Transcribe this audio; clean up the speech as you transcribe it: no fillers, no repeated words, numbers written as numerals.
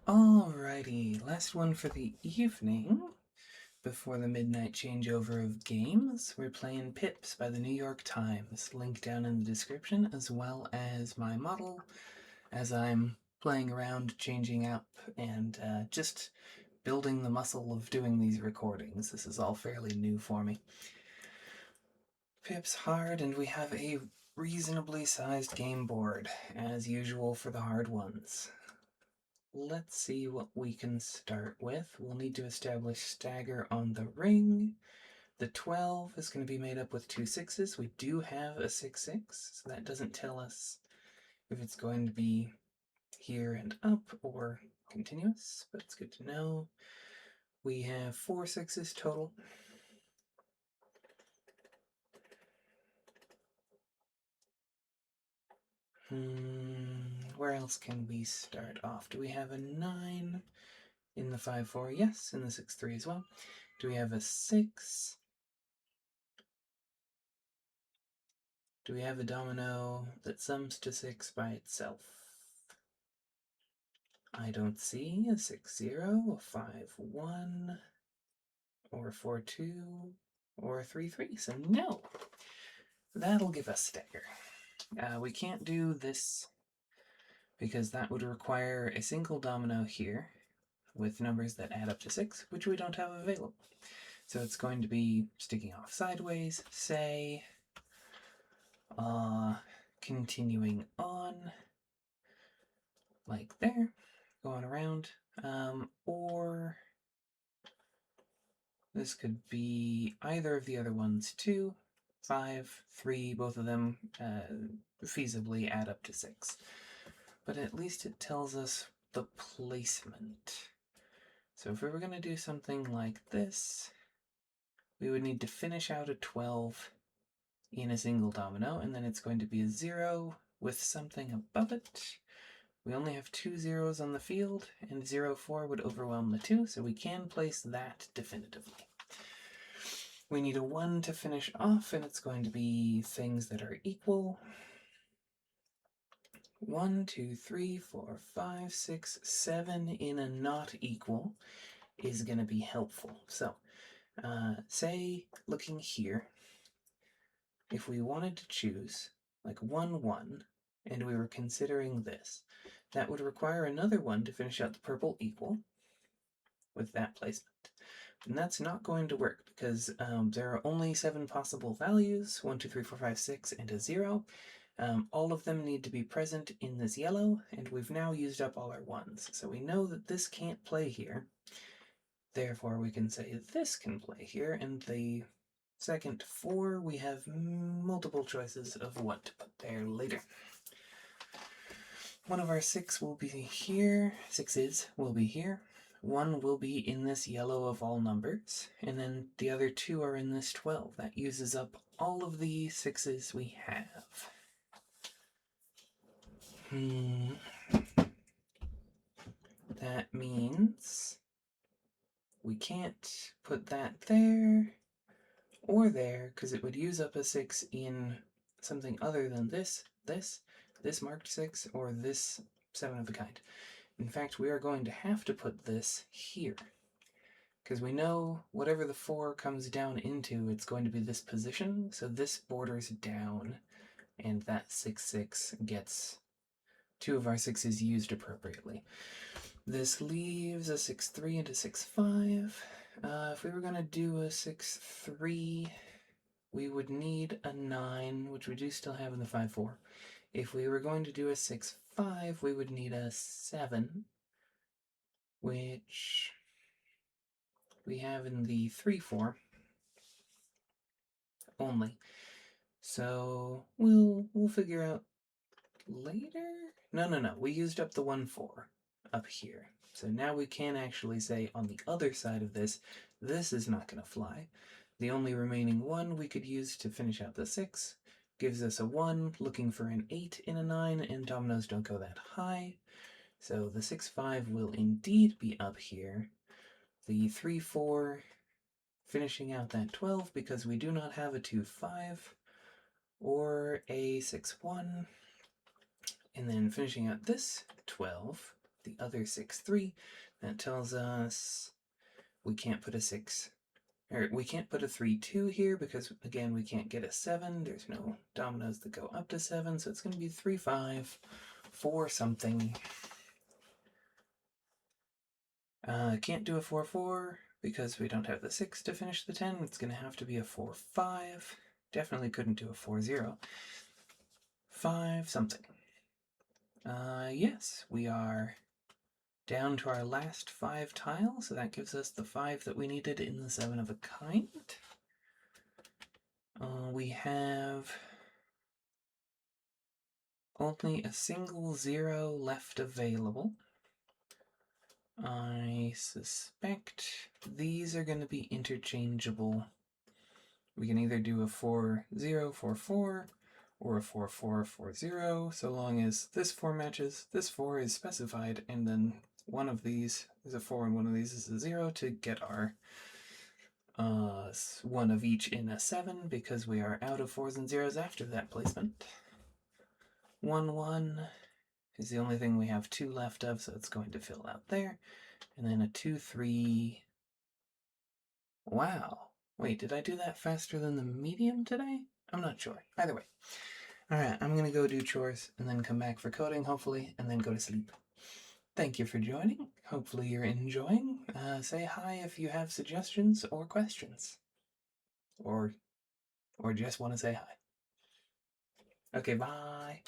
Alrighty, last one for the evening. Before the midnight changeover of games, we're playing Pips by the New York Times. Link down in the description, as well as my model as I'm playing around, changing up, and just building the muscle of doing these recordings. This is all fairly new for me. Pip's hard, and we have a reasonably sized game board, as usual for the hard ones. Let's see what we can start with. We'll need to establish stagger on the ring. The 12 is going to be made up with two 6s. We do have a 6-6, so that doesn't tell us if it's going to be here and up or continuous, but it's good to know. We have 4 6s total. Where else can we start off? Do we have a 9 in the 5-4? Yes, in the 6-3 as well. Do we have a 6? Do we have a domino that sums to 6 by itself? I don't see a 6-0, a 5-1, or a 4-2, or a 3-3, so no. That'll give us stagger. We can't do this because that would require a single domino here with numbers that add up to 6, which we don't have available. So it's going to be sticking off sideways, say, continuing on, like there, going around, or this could be either of the other ones, 2, 5, 3, both of them feasibly add up to 6. But at least it tells us the placement. So if we were going to do something like this, we would need to finish out a 12 in a single domino, and then it's going to be a 0 with something above it. We only have 2 zeros on the field, and 0-4 would overwhelm the 2, so we can place that definitively. We need a 1 to finish off, and it's going to be things that are equal. 1, 2, 3, 4, 5, 6, 7 in a not equal is going to be helpful. So, say, looking here, if we wanted to choose like 1, 1, and we were considering this, that would require another 1 to finish out the purple equal with that placement. And that's not going to work because there are only 7 possible values, 1, 2, 3, 4, 5, 6, and a 0. All of them need to be present in this yellow, and we've now used up all our 1s. So we know that this can't play here. Therefore, we can say this can play here, and the second 4, we have multiple choices of what to put there later. One of our 6 will be here, 6s will be here. 1 will be in this yellow of all numbers, and then the other 2 are in this 12. That uses up all of the 6s we have. That means we can't put that there or there because it would use up a 6 in something other than this marked 6, or this 7 of a kind. In fact, we are going to have to put this here because we know whatever the 4 comes down into, it's going to be this position, so this borders down, and that 6-6 gets 2 of our 6s used appropriately. This leaves a 6-3 and a 6-5. If we were going to do a 6-3, we would need a 9, which we do still have in the 5-4. If we were going to do a 6-5, we would need a 7, which we have in the 3-4 only. So we'll figure out later. No. We used up the 1-4 up here. So now we can actually say on the other side of this, this is not going to fly. The only remaining 1 we could use to finish out the 6 gives us a 1, looking for an 8 in a 9, and dominoes don't go that high. So the 6-5 will indeed be up here. The 3-4 finishing out that 12 because we do not have a 2-5 or a 6-1. And then finishing out this 12 the other 6, 3. That tells us we can't put a 6, or we can't put a 3, 2 here because, again, we can't get a 7. There's no dominoes that go up to 7, so it's going to be 3, 5, 4 something. Can't do a 4, 4 because we don't have the 6 to finish the 10. It's going to have to be a 4, 5. Definitely couldn't do a 4, 0. 5 something. Yes, we are down to our last 5 tiles, so that gives us the 5 that we needed in the 7 of a kind. We have only a single 0 left available. I suspect these are going to be interchangeable. We can either do a 4, 0, 4, 4, or a 4, 4, 4, 0, so long as this 4 matches, this 4 is specified, and then one of these is a 4 and one of these is a 0 to get our one of each in a 7, because we are out of 4s and 0s after that placement. 1, 1 is the only thing we have 2 left of, so it's going to fill out there. And then a 2, 3. Wow. Wait, did I do that faster than the medium today? I'm not sure. Either way. Alright, I'm going to go do chores and then come back for coding, hopefully, and then go to sleep. Thank you for joining. Hopefully you're enjoying. Say hi if you have suggestions or questions. Or just want to say hi. Okay, bye.